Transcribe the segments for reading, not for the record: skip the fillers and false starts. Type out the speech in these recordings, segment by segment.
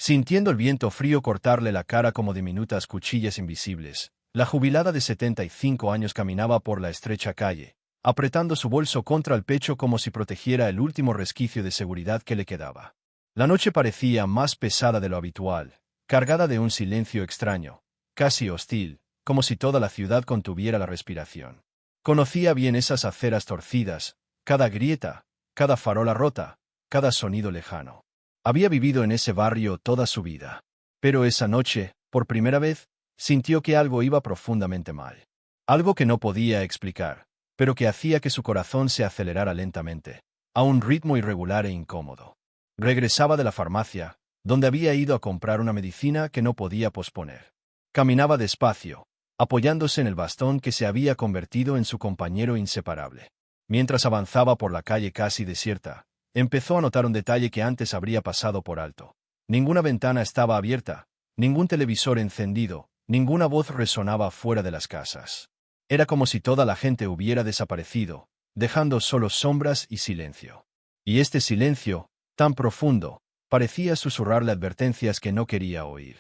Sintiendo el viento frío cortarle la cara como diminutas cuchillas invisibles, la jubilada de 75 años caminaba por la estrecha calle, apretando su bolso contra el pecho como si protegiera el último resquicio de seguridad que le quedaba. La noche parecía más pesada de lo habitual, cargada de un silencio extraño, casi hostil, como si toda la ciudad contuviera la respiración. Conocía bien esas aceras torcidas, cada grieta, cada farola rota, cada sonido lejano. Había vivido en ese barrio toda su vida. Pero esa noche, por primera vez, sintió que algo iba profundamente mal. Algo que no podía explicar, pero que hacía que su corazón se acelerara lentamente, a un ritmo irregular e incómodo. Regresaba de la farmacia, donde había ido a comprar una medicina que no podía posponer. Caminaba despacio, apoyándose en el bastón que se había convertido en su compañero inseparable. Mientras avanzaba por la calle casi desierta, empezó a notar un detalle que antes habría pasado por alto. Ninguna ventana estaba abierta, ningún televisor encendido, ninguna voz resonaba fuera de las casas. Era como si toda la gente hubiera desaparecido, dejando solo sombras y silencio. Y este silencio, tan profundo, parecía susurrarle advertencias que no quería oír.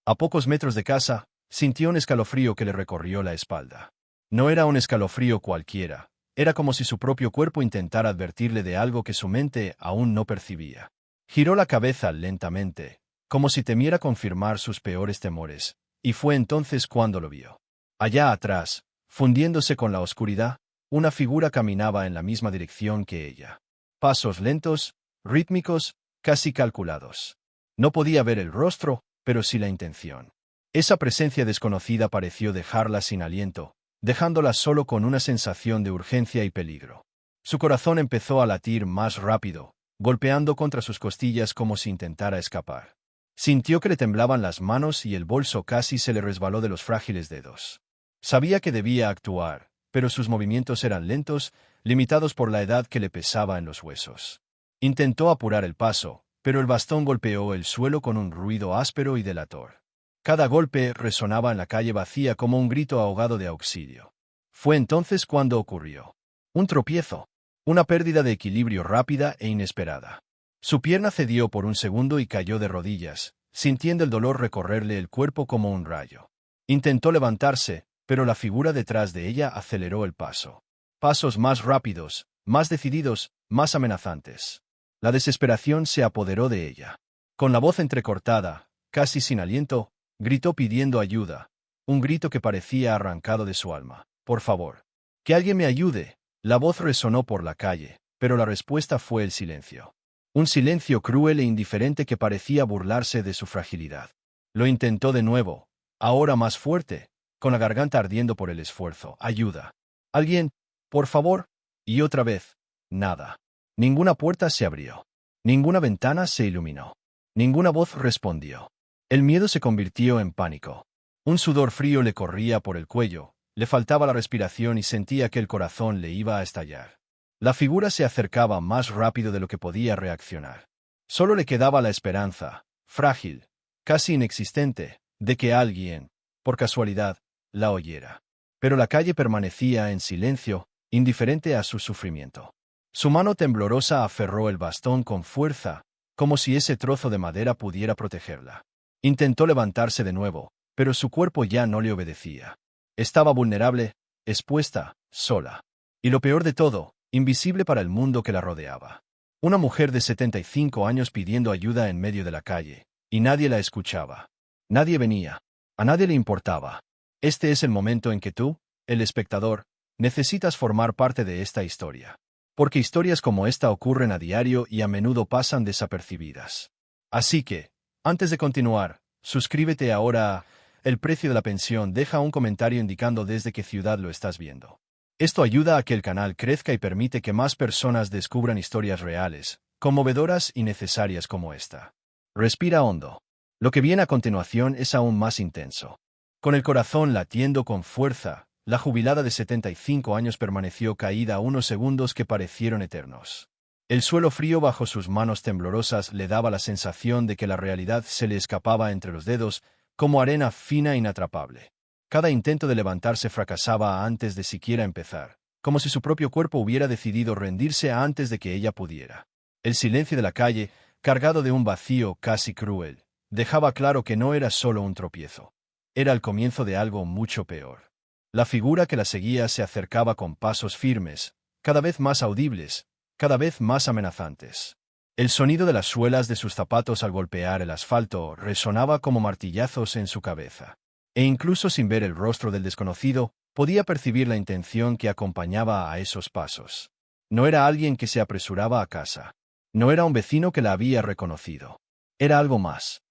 A pocos metros de casa, sintió un escalofrío que le recorrió la espalda. No era un escalofrío cualquiera. Era como si su propio cuerpo intentara advertirle de algo que su mente aún no percibía. Giró la cabeza lentamente, como si temiera confirmar sus peores temores, y fue entonces cuando lo vio. Allá atrás, fundiéndose con la oscuridad, una figura caminaba en la misma dirección que ella. Pasos lentos, rítmicos, casi calculados. No podía ver el rostro, pero sí la intención. Esa presencia desconocida pareció dejarla sin aliento, dejándola solo con una sensación de urgencia y peligro. Su corazón empezó a latir más rápido, golpeando contra sus costillas como si intentara escapar. Sintió que le temblaban las manos y el bolso casi se le resbaló de los frágiles dedos. Sabía que debía actuar, pero sus movimientos eran lentos, limitados por la edad que le pesaba en los huesos. Intentó apurar el paso, pero el bastón golpeó el suelo con un ruido áspero y delator. Cada golpe resonaba en la calle vacía como un grito ahogado de auxilio. Fue entonces cuando ocurrió. Un tropiezo. Una pérdida de equilibrio rápida e inesperada. Su pierna cedió por un segundo y cayó de rodillas, sintiendo el dolor recorrerle el cuerpo como un rayo. Intentó levantarse, pero la figura detrás de ella aceleró el paso. Pasos más rápidos, más decididos, más amenazantes. La desesperación se apoderó de ella. Con la voz entrecortada, casi sin aliento, gritó pidiendo ayuda, un grito que parecía arrancado de su alma. «Por favor. Que alguien me ayude». La voz resonó por la calle, pero la respuesta fue el silencio. Un silencio cruel e indiferente que parecía burlarse de su fragilidad. Lo intentó de nuevo, ahora más fuerte, con la garganta ardiendo por el esfuerzo. «Ayuda. Alguien, por favor». Y otra vez, nada. Ninguna puerta se abrió. Ninguna ventana se iluminó. Ninguna voz respondió. El miedo se convirtió en pánico. Un sudor frío le corría por el cuello, le faltaba la respiración y sentía que el corazón le iba a estallar. La figura se acercaba más rápido de lo que podía reaccionar. Solo le quedaba la esperanza, frágil, casi inexistente, de que alguien, por casualidad, la oyera. Pero la calle permanecía en silencio, indiferente a su sufrimiento. Su mano temblorosa aferró el bastón con fuerza, como si ese trozo de madera pudiera protegerla. Intentó levantarse de nuevo, pero su cuerpo ya no le obedecía. Estaba vulnerable, expuesta, sola. Y lo peor de todo, invisible para el mundo que la rodeaba. Una mujer de 75 años pidiendo ayuda en medio de la calle, y nadie la escuchaba. Nadie venía. A nadie le importaba. Este es el momento en que tú, el espectador, necesitas formar parte de esta historia. Porque historias como esta ocurren a diario y a menudo pasan desapercibidas. Así que, antes de continuar, suscríbete ahora a El precio de la pensión. Deja un comentario indicando desde qué ciudad lo estás viendo. Esto ayuda a que el canal crezca y permite que más personas descubran historias reales, conmovedoras y necesarias como esta. Respira hondo. Lo que viene a continuación es aún más intenso. Con el corazón latiendo con fuerza, la jubilada de 75 años permaneció caída unos segundos que parecieron eternos. El suelo frío bajo sus manos temblorosas le daba la sensación de que la realidad se le escapaba entre los dedos, como arena fina e inatrapable. Cada intento de levantarse fracasaba antes de siquiera empezar, como si su propio cuerpo hubiera decidido rendirse antes de que ella pudiera. El silencio de la calle, cargado de un vacío casi cruel, dejaba claro que no era solo un tropiezo. Era el comienzo de algo mucho peor. La figura que la seguía se acercaba con pasos firmes, cada vez más audibles, cada vez más amenazantes. El sonido de las suelas de sus zapatos al golpear el asfalto resonaba como martillazos en su cabeza. E incluso sin ver el rostro del desconocido, podía percibir la intención que acompañaba a esos pasos. No era alguien que se apresuraba a casa. No era un vecino que la había reconocido. Era algo más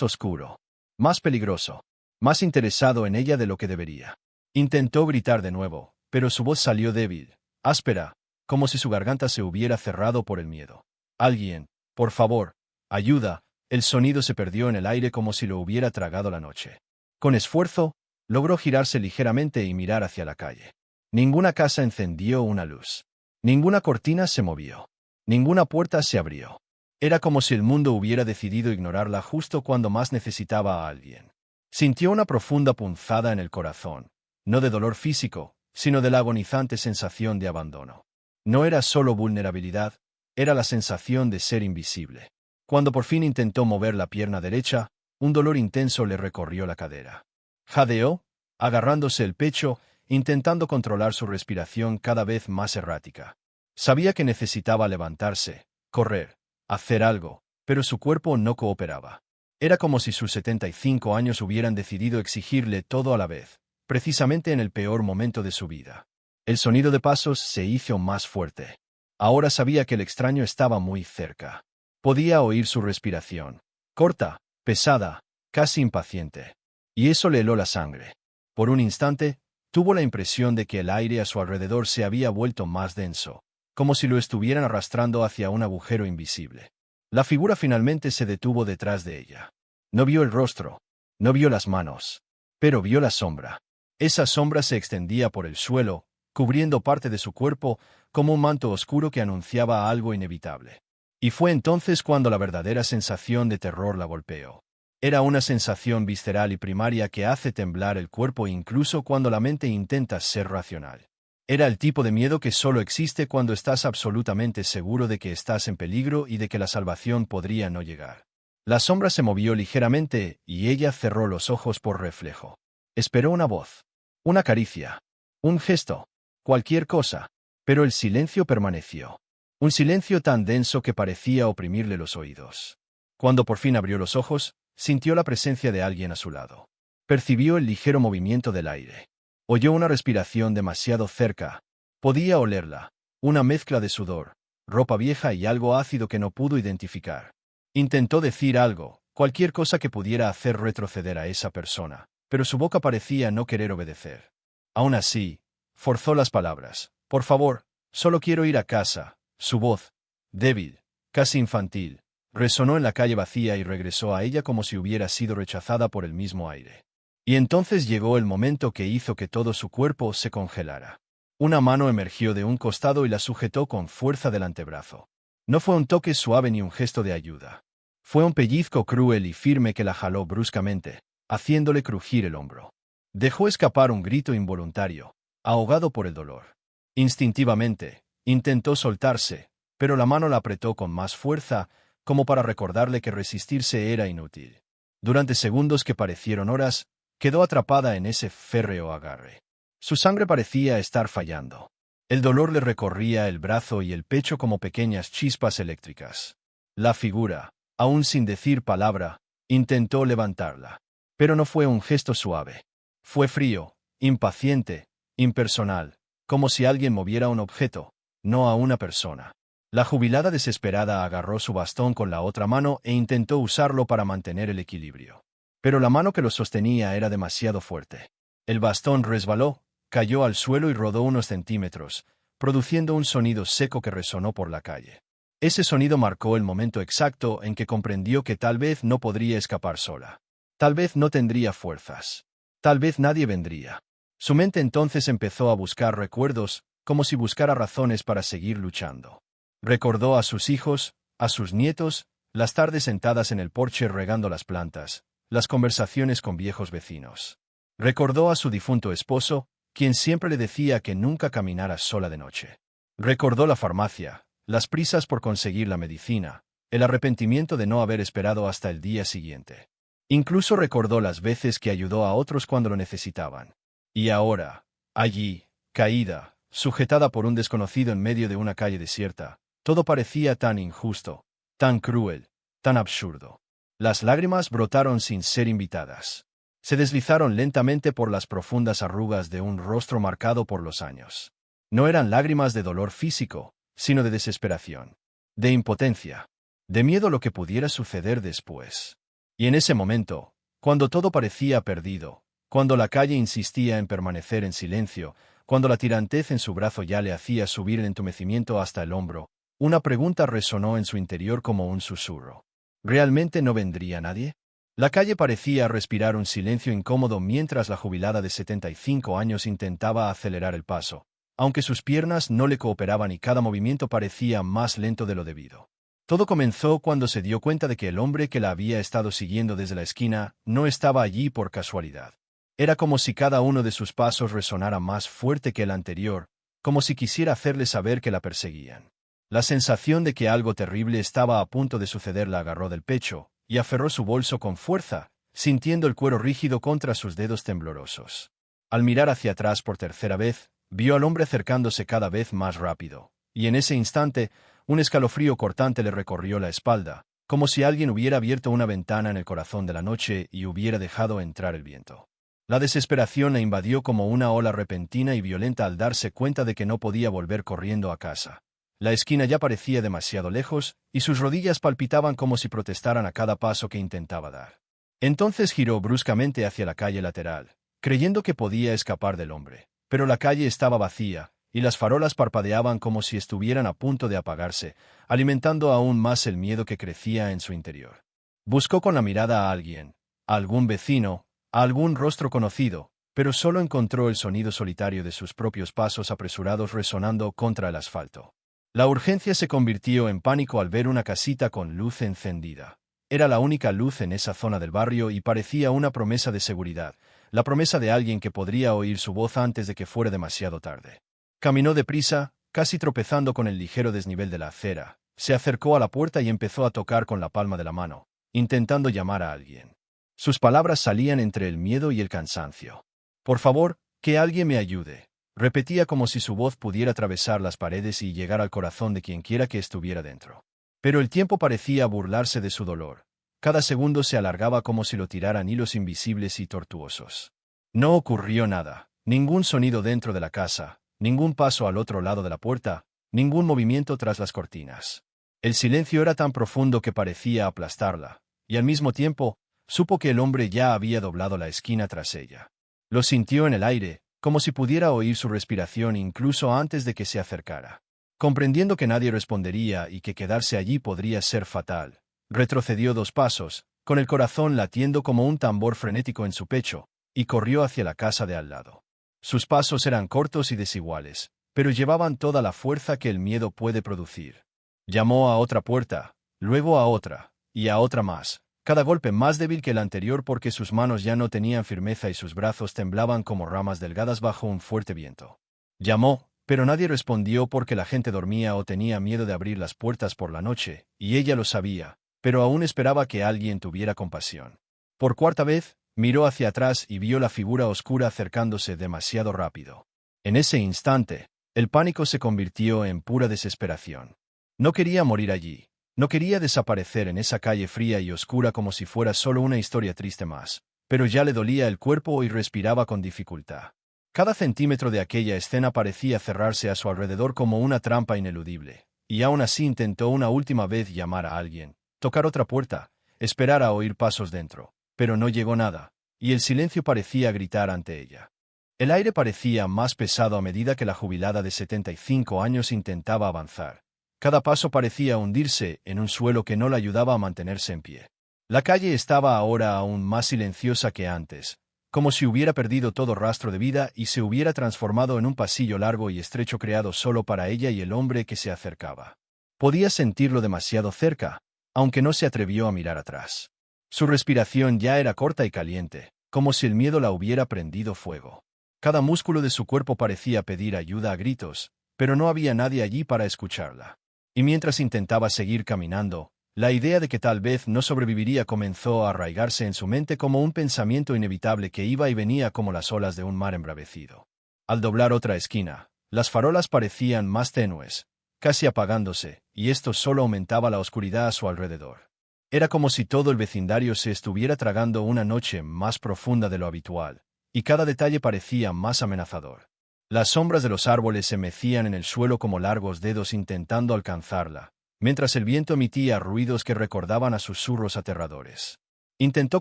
oscuro, más peligroso, más interesado en ella de lo que debería. Intentó gritar de nuevo, pero su voz salió débil, áspera, como si su garganta se hubiera cerrado por el miedo. Alguien, por favor, ayuda. El sonido se perdió en el aire como si lo hubiera tragado la noche. Con esfuerzo, logró girarse ligeramente y mirar hacia la calle. Ninguna casa encendió una luz. Ninguna cortina se movió. Ninguna puerta se abrió. Era como si el mundo hubiera decidido ignorarla justo cuando más necesitaba a alguien. Sintió una profunda punzada en el corazón, no de dolor físico, sino de la agonizante sensación de abandono. No era solo vulnerabilidad, era la sensación de ser invisible. Cuando por fin intentó mover la pierna derecha, un dolor intenso le recorrió la cadera. Jadeó, agarrándose el pecho, intentando controlar su respiración cada vez más errática. Sabía que necesitaba levantarse, correr, hacer algo, pero su cuerpo no cooperaba. Era como si sus 75 años hubieran decidido exigirle todo a la vez, precisamente en el peor momento de su vida. El sonido de pasos se hizo más fuerte. Ahora sabía que el extraño estaba muy cerca. Podía oír su respiración, corta, pesada, casi impaciente. Y eso le heló la sangre. Por un instante, tuvo la impresión de que el aire a su alrededor se había vuelto más denso, como si lo estuvieran arrastrando hacia un agujero invisible. La figura finalmente se detuvo detrás de ella. No vio el rostro, no vio las manos, pero vio la sombra. Esa sombra se extendía por el suelo, cubriendo parte de su cuerpo, como un manto oscuro que anunciaba algo inevitable. Y fue entonces cuando la verdadera sensación de terror la golpeó. Era una sensación visceral y primaria que hace temblar el cuerpo incluso cuando la mente intenta ser racional. Era el tipo de miedo que solo existe cuando estás absolutamente seguro de que estás en peligro y de que la salvación podría no llegar. La sombra se movió ligeramente y ella cerró los ojos por reflejo. Esperó una voz, una caricia, un gesto, cualquier cosa, pero el silencio permaneció. Un silencio tan denso que parecía oprimirle los oídos. Cuando por fin abrió los ojos, sintió la presencia de alguien a su lado. Percibió el ligero movimiento del aire. Oyó una respiración demasiado cerca. Podía olerla, una mezcla de sudor, ropa vieja y algo ácido que no pudo identificar. Intentó decir algo, cualquier cosa que pudiera hacer retroceder a esa persona, pero su boca parecía no querer obedecer. Aún así, forzó las palabras. Por favor, solo quiero ir a casa. Su voz, débil, casi infantil, resonó en la calle vacía y regresó a ella como si hubiera sido rechazada por el mismo aire. Y entonces llegó el momento que hizo que todo su cuerpo se congelara. Una mano emergió de un costado y la sujetó con fuerza del antebrazo. No fue un toque suave ni un gesto de ayuda. Fue un pellizco cruel y firme que la jaló bruscamente, haciéndole crujir el hombro. Dejó escapar un grito involuntario, ahogado por el dolor. Instintivamente, intentó soltarse, pero la mano la apretó con más fuerza, como para recordarle que resistirse era inútil. Durante segundos que parecieron horas, quedó atrapada en ese férreo agarre. Su sangre parecía estar fallando. El dolor le recorría el brazo y el pecho como pequeñas chispas eléctricas. La figura, aún sin decir palabra, intentó levantarla. Pero no fue un gesto suave. Fue frío, impaciente, impersonal, como si alguien moviera un objeto, no a una persona. La jubilada desesperada agarró su bastón con la otra mano e intentó usarlo para mantener el equilibrio. Pero la mano que lo sostenía era demasiado fuerte. El bastón resbaló, cayó al suelo y rodó unos centímetros, produciendo un sonido seco que resonó por la calle. Ese sonido marcó el momento exacto en que comprendió que tal vez no podría escapar sola. Tal vez no tendría fuerzas. Tal vez nadie vendría. Su mente entonces empezó a buscar recuerdos, como si buscara razones para seguir luchando. Recordó a sus hijos, a sus nietos, las tardes sentadas en el porche regando las plantas, las conversaciones con viejos vecinos. Recordó a su difunto esposo, quien siempre le decía que nunca caminara sola de noche. Recordó la farmacia, las prisas por conseguir la medicina, el arrepentimiento de no haber esperado hasta el día siguiente. Incluso recordó las veces que ayudó a otros cuando lo necesitaban. Y ahora, allí, caída, sujetada por un desconocido en medio de una calle desierta, todo parecía tan injusto, tan cruel, tan absurdo. Las lágrimas brotaron sin ser invitadas. Se deslizaron lentamente por las profundas arrugas de un rostro marcado por los años. No eran lágrimas de dolor físico, sino de desesperación, de impotencia, de miedo a lo que pudiera suceder después. Y en ese momento, cuando todo parecía perdido, cuando la calle insistía en permanecer en silencio, cuando la tirantez en su brazo ya le hacía subir el entumecimiento hasta el hombro, una pregunta resonó en su interior como un susurro. ¿Realmente no vendría nadie? La calle parecía respirar un silencio incómodo mientras la jubilada de 75 años intentaba acelerar el paso, aunque sus piernas no le cooperaban y cada movimiento parecía más lento de lo debido. Todo comenzó cuando se dio cuenta de que el hombre que la había estado siguiendo desde la esquina no estaba allí por casualidad. Era como si cada uno de sus pasos resonara más fuerte que el anterior, como si quisiera hacerle saber que la perseguían. La sensación de que algo terrible estaba a punto de suceder la agarró del pecho, y aferró su bolso con fuerza, sintiendo el cuero rígido contra sus dedos temblorosos. Al mirar hacia atrás por tercera vez, vio al hombre acercándose cada vez más rápido, y en ese instante, un escalofrío cortante le recorrió la espalda, como si alguien hubiera abierto una ventana en el corazón de la noche y hubiera dejado entrar el viento. La desesperación la invadió como una ola repentina y violenta al darse cuenta de que no podía volver corriendo a casa. La esquina ya parecía demasiado lejos, y sus rodillas palpitaban como si protestaran a cada paso que intentaba dar. Entonces giró bruscamente hacia la calle lateral, creyendo que podía escapar del hombre. Pero la calle estaba vacía, y las farolas parpadeaban como si estuvieran a punto de apagarse, alimentando aún más el miedo que crecía en su interior. Buscó con la mirada a alguien, a algún vecino, a algún rostro conocido, pero solo encontró el sonido solitario de sus propios pasos apresurados resonando contra el asfalto. La urgencia se convirtió en pánico al ver una casita con luz encendida. Era la única luz en esa zona del barrio y parecía una promesa de seguridad, la promesa de alguien que podría oír su voz antes de que fuera demasiado tarde. Caminó deprisa, casi tropezando con el ligero desnivel de la acera, se acercó a la puerta y empezó a tocar con la palma de la mano, intentando llamar a alguien. Sus palabras salían entre el miedo y el cansancio. «Por favor, que alguien me ayude», repetía como si su voz pudiera atravesar las paredes y llegar al corazón de quienquiera que estuviera dentro. Pero el tiempo parecía burlarse de su dolor. Cada segundo se alargaba como si lo tiraran hilos invisibles y tortuosos. No ocurrió nada, ningún sonido dentro de la casa, ningún paso al otro lado de la puerta, ningún movimiento tras las cortinas. El silencio era tan profundo que parecía aplastarla, y al mismo tiempo, supo que el hombre ya había doblado la esquina tras ella. Lo sintió en el aire, como si pudiera oír su respiración incluso antes de que se acercara. Comprendiendo que nadie respondería y que quedarse allí podría ser fatal, retrocedió 2 pasos, con el corazón latiendo como un tambor frenético en su pecho, y corrió hacia la casa de al lado. Sus pasos eran cortos y desiguales, pero llevaban toda la fuerza que el miedo puede producir. Llamó a otra puerta, luego a otra, y a otra más, cada golpe más débil que el anterior porque sus manos ya no tenían firmeza y sus brazos temblaban como ramas delgadas bajo un fuerte viento. Llamó, pero nadie respondió porque la gente dormía o tenía miedo de abrir las puertas por la noche, y ella lo sabía, pero aún esperaba que alguien tuviera compasión. Por 4ª vez, miró hacia atrás y vio la figura oscura acercándose demasiado rápido. En ese instante, el pánico se convirtió en pura desesperación. No quería morir allí. No quería desaparecer en esa calle fría y oscura como si fuera solo una historia triste más, pero ya le dolía el cuerpo y respiraba con dificultad. Cada centímetro de aquella escena parecía cerrarse a su alrededor como una trampa ineludible, y aún así intentó una última vez llamar a alguien, tocar otra puerta, esperar a oír pasos dentro, pero no llegó nada, y el silencio parecía gritar ante ella. El aire parecía más pesado a medida que la jubilada de 75 años intentaba avanzar. Cada paso parecía hundirse en un suelo que no la ayudaba a mantenerse en pie. La calle estaba ahora aún más silenciosa que antes, como si hubiera perdido todo rastro de vida y se hubiera transformado en un pasillo largo y estrecho creado solo para ella y el hombre que se acercaba. Podía sentirlo demasiado cerca, aunque no se atrevió a mirar atrás. Su respiración ya era corta y caliente, como si el miedo la hubiera prendido fuego. Cada músculo de su cuerpo parecía pedir ayuda a gritos, pero no había nadie allí para escucharla. Y mientras intentaba seguir caminando, La idea de que tal vez no sobreviviría comenzó a arraigarse en su mente como un pensamiento inevitable que iba y venía como las olas de un mar embravecido. Al doblar otra esquina, las farolas parecían más tenues, casi apagándose, y esto solo aumentaba la oscuridad a su alrededor. Era como si todo el vecindario se estuviera tragando una noche más profunda de lo habitual, y cada detalle parecía más amenazador. Las sombras de los árboles se mecían en el suelo como largos dedos intentando alcanzarla, mientras el viento emitía ruidos que recordaban a susurros aterradores. Intentó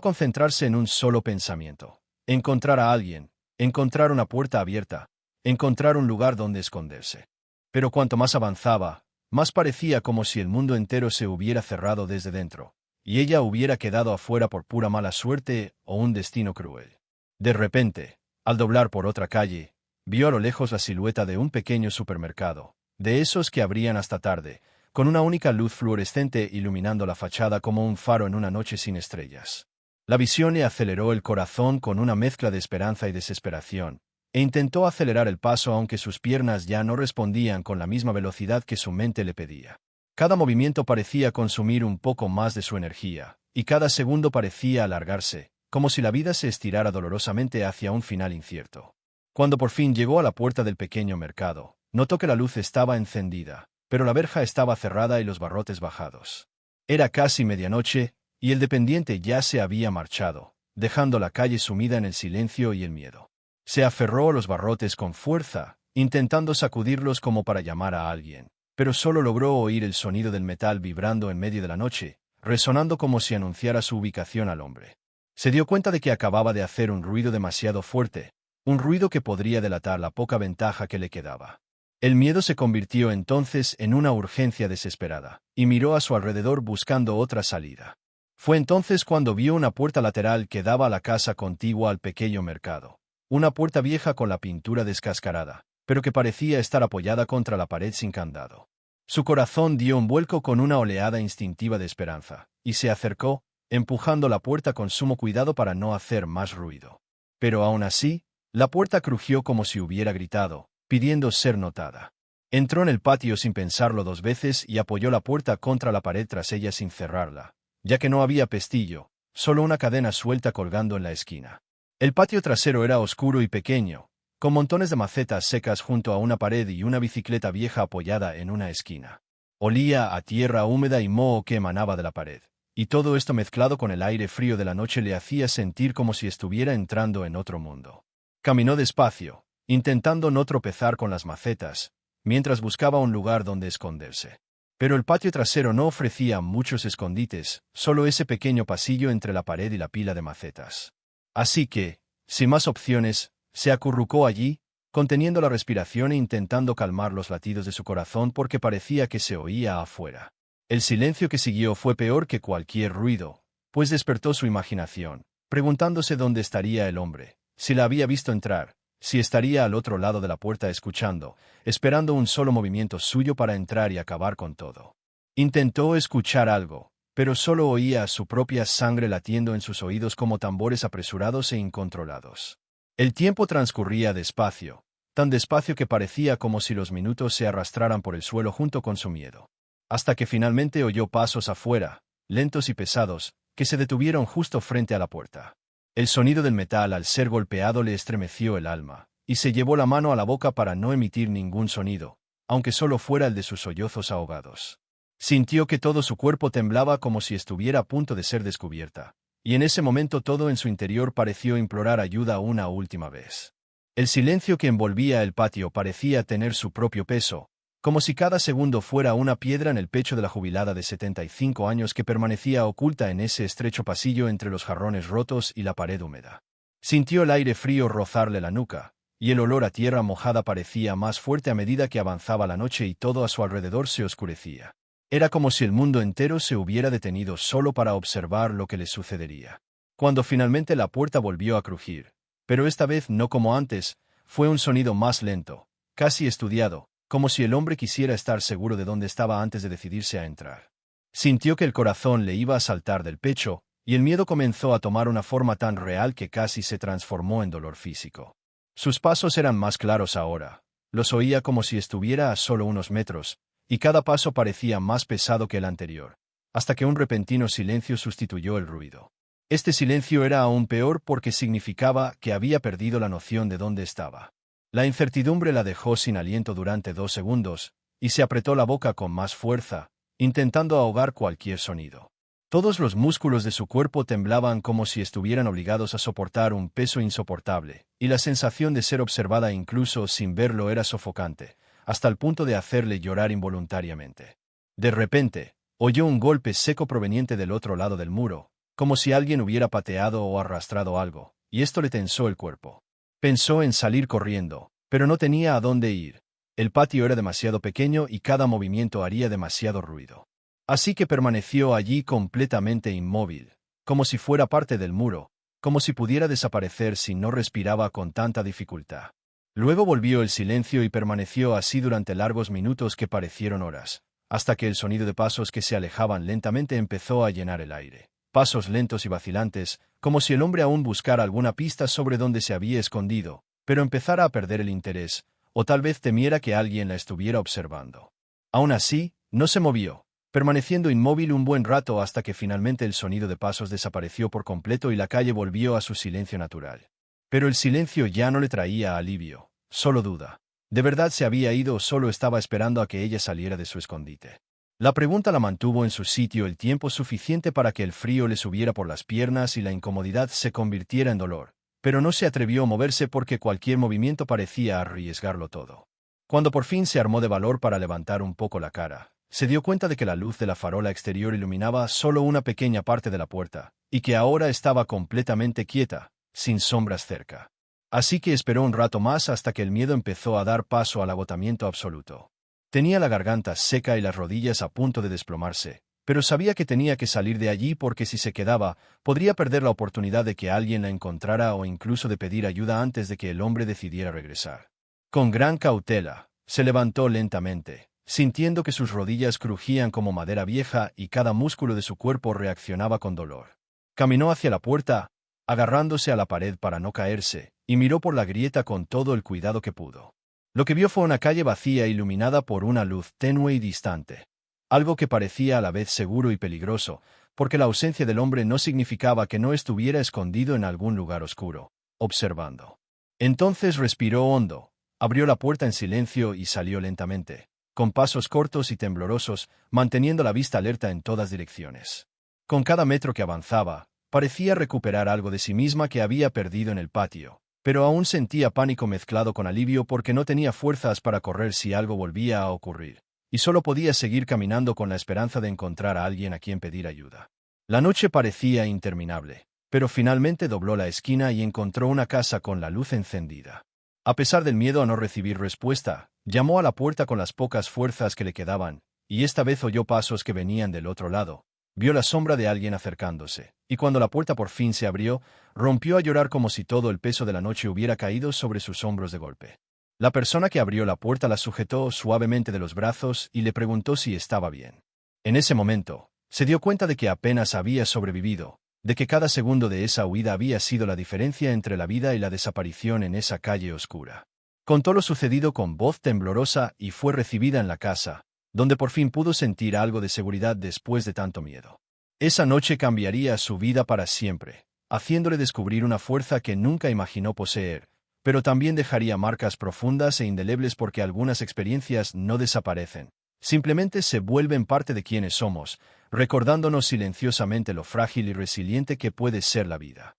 concentrarse en un solo pensamiento: encontrar a alguien, encontrar una puerta abierta, encontrar un lugar donde esconderse. Pero cuanto más avanzaba, más parecía como si el mundo entero se hubiera cerrado desde dentro, y ella hubiera quedado afuera por pura mala suerte o un destino cruel. De repente, al doblar por otra calle, vio a lo lejos la silueta de un pequeño supermercado, de esos que abrían hasta tarde, con una única luz fluorescente iluminando la fachada como un faro en una noche sin estrellas. La visión le aceleró el corazón con una mezcla de esperanza y desesperación, e intentó acelerar el paso aunque sus piernas ya no respondían con la misma velocidad que su mente le pedía. Cada movimiento parecía consumir un poco más de su energía, y cada segundo parecía alargarse, como si la vida se estirara dolorosamente hacia un final incierto. Cuando por fin llegó a la puerta del pequeño mercado, notó que la luz estaba encendida, pero la verja estaba cerrada y los barrotes bajados. Era casi medianoche, y el dependiente ya se había marchado, dejando la calle sumida en el silencio y el miedo. Se aferró a los barrotes con fuerza, intentando sacudirlos como para llamar a alguien, pero solo logró oír el sonido del metal vibrando en medio de la noche, resonando como si anunciara su ubicación al hombre. Se dio cuenta de que acababa de hacer un ruido demasiado fuerte, un ruido que podría delatar la poca ventaja que le quedaba. El miedo se convirtió entonces en una urgencia desesperada, y miró a su alrededor buscando otra salida. Fue entonces cuando vio una puerta lateral que daba a la casa contigua al pequeño mercado. Una puerta vieja con la pintura descascarada, pero que parecía estar apoyada contra la pared sin candado. Su corazón dio un vuelco con una oleada instintiva de esperanza, y se acercó, empujando la puerta con sumo cuidado para no hacer más ruido. Pero aún así, la puerta crujió como si hubiera gritado, pidiendo ser notada. Entró en el patio sin pensarlo dos veces y apoyó la puerta contra la pared tras ella sin cerrarla, ya que no había pestillo, solo una cadena suelta colgando en la esquina. El patio trasero era oscuro y pequeño, con montones de macetas secas junto a una pared y una bicicleta vieja apoyada en una esquina. Olía a tierra húmeda y moho que emanaba de la pared, y todo esto mezclado con el aire frío de la noche le hacía sentir como si estuviera entrando en otro mundo. Caminó despacio, intentando no tropezar con las macetas, mientras buscaba un lugar donde esconderse. Pero el patio trasero no ofrecía muchos escondites, solo ese pequeño pasillo entre la pared y la pila de macetas. Así que, sin más opciones, se acurrucó allí, conteniendo la respiración e intentando calmar los latidos de su corazón porque parecía que se oía afuera. El silencio que siguió fue peor que cualquier ruido, pues despertó su imaginación, preguntándose dónde estaría el hombre, si la había visto entrar, si estaría al otro lado de la puerta escuchando, esperando un solo movimiento suyo para entrar y acabar con todo. Intentó escuchar algo, pero solo oía su propia sangre latiendo en sus oídos como tambores apresurados e incontrolados. El tiempo transcurría despacio, tan despacio que parecía como si los minutos se arrastraran por el suelo junto con su miedo. Hasta que finalmente oyó pasos afuera, lentos y pesados, que se detuvieron justo frente a la puerta. El sonido del metal al ser golpeado le estremeció el alma, y se llevó la mano a la boca para no emitir ningún sonido, aunque solo fuera el de sus sollozos ahogados. Sintió que todo su cuerpo temblaba como si estuviera a punto de ser descubierta, y en ese momento todo en su interior pareció implorar ayuda una última vez. El silencio que envolvía el patio parecía tener su propio peso, como si cada segundo fuera una piedra en el pecho de la jubilada de 75 años que permanecía oculta en ese estrecho pasillo entre los jarrones rotos y la pared húmeda. Sintió el aire frío rozarle la nuca, y el olor a tierra mojada parecía más fuerte a medida que avanzaba la noche y todo a su alrededor se oscurecía. Era como si el mundo entero se hubiera detenido solo para observar lo que le sucedería. Cuando finalmente la puerta volvió a crujir, pero esta vez no como antes, fue un sonido más lento, casi estudiado, como si el hombre quisiera estar seguro de dónde estaba antes de decidirse a entrar. Sintió que el corazón le iba a saltar del pecho, y el miedo comenzó a tomar una forma tan real que casi se transformó en dolor físico. Sus pasos eran más claros ahora, los oía como si estuviera a solo unos metros, y cada paso parecía más pesado que el anterior, hasta que un repentino silencio sustituyó el ruido. Este silencio era aún peor porque significaba que había perdido la noción de dónde estaba. La incertidumbre la dejó sin aliento durante 2 segundos, y se apretó la boca con más fuerza, intentando ahogar cualquier sonido. Todos los músculos de su cuerpo temblaban como si estuvieran obligados a soportar un peso insoportable, y la sensación de ser observada incluso sin verlo era sofocante, hasta el punto de hacerle llorar involuntariamente. De repente, oyó un golpe seco proveniente del otro lado del muro, como si alguien hubiera pateado o arrastrado algo, y esto le tensó el cuerpo. Pensó en salir corriendo, pero no tenía a dónde ir. El patio era demasiado pequeño y cada movimiento haría demasiado ruido. Así que permaneció allí completamente inmóvil, como si fuera parte del muro, como si pudiera desaparecer si no respiraba con tanta dificultad. Luego volvió el silencio y permaneció así durante largos minutos que parecieron horas, hasta que el sonido de pasos que se alejaban lentamente empezó a llenar el aire. Pasos lentos y vacilantes, como si el hombre aún buscara alguna pista sobre dónde se había escondido, pero empezara a perder el interés, o tal vez temiera que alguien la estuviera observando. Aún así, no se movió, permaneciendo inmóvil un buen rato hasta que finalmente el sonido de pasos desapareció por completo y la calle volvió a su silencio natural. Pero el silencio ya no le traía alivio, solo duda. ¿De verdad se había ido o solo estaba esperando a que ella saliera de su escondite? La pregunta la mantuvo en su sitio el tiempo suficiente para que el frío le subiera por las piernas y la incomodidad se convirtiera en dolor, pero no se atrevió a moverse porque cualquier movimiento parecía arriesgarlo todo. Cuando por fin se armó de valor para levantar un poco la cara, se dio cuenta de que la luz de la farola exterior iluminaba solo una pequeña parte de la puerta, y que ahora estaba completamente quieta, sin sombras cerca. Así que esperó un rato más hasta que el miedo empezó a dar paso al agotamiento absoluto. Tenía la garganta seca y las rodillas a punto de desplomarse, pero sabía que tenía que salir de allí porque si se quedaba, podría perder la oportunidad de que alguien la encontrara o incluso de pedir ayuda antes de que el hombre decidiera regresar. Con gran cautela, se levantó lentamente, sintiendo que sus rodillas crujían como madera vieja y cada músculo de su cuerpo reaccionaba con dolor. Caminó hacia la puerta, agarrándose a la pared para no caerse, y miró por la grieta con todo el cuidado que pudo. Lo que vio fue una calle vacía iluminada por una luz tenue y distante. Algo que parecía a la vez seguro y peligroso, porque la ausencia del hombre no significaba que no estuviera escondido en algún lugar oscuro, observando. Entonces respiró hondo, abrió la puerta en silencio y salió lentamente, con pasos cortos y temblorosos, manteniendo la vista alerta en todas direcciones. Con cada metro que avanzaba, parecía recuperar algo de sí misma que había perdido en el patio, pero aún sentía pánico mezclado con alivio porque no tenía fuerzas para correr si algo volvía a ocurrir, y solo podía seguir caminando con la esperanza de encontrar a alguien a quien pedir ayuda. La noche parecía interminable, pero finalmente dobló la esquina y encontró una casa con la luz encendida. A pesar del miedo a no recibir respuesta, llamó a la puerta con las pocas fuerzas que le quedaban, y esta vez oyó pasos que venían del otro lado. Vio la sombra de alguien acercándose, y cuando la puerta por fin se abrió, rompió a llorar como si todo el peso de la noche hubiera caído sobre sus hombros de golpe. La persona que abrió la puerta la sujetó suavemente de los brazos y le preguntó si estaba bien. En ese momento, se dio cuenta de que apenas había sobrevivido, de que cada segundo de esa huida había sido la diferencia entre la vida y la desaparición en esa calle oscura. Contó lo sucedido con voz temblorosa y fue recibida en la casa, donde por fin pudo sentir algo de seguridad después de tanto miedo. Esa noche cambiaría su vida para siempre, haciéndole descubrir una fuerza que nunca imaginó poseer, pero también dejaría marcas profundas e indelebles porque algunas experiencias no desaparecen, simplemente se vuelven parte de quienes somos, recordándonos silenciosamente lo frágil y resiliente que puede ser la vida.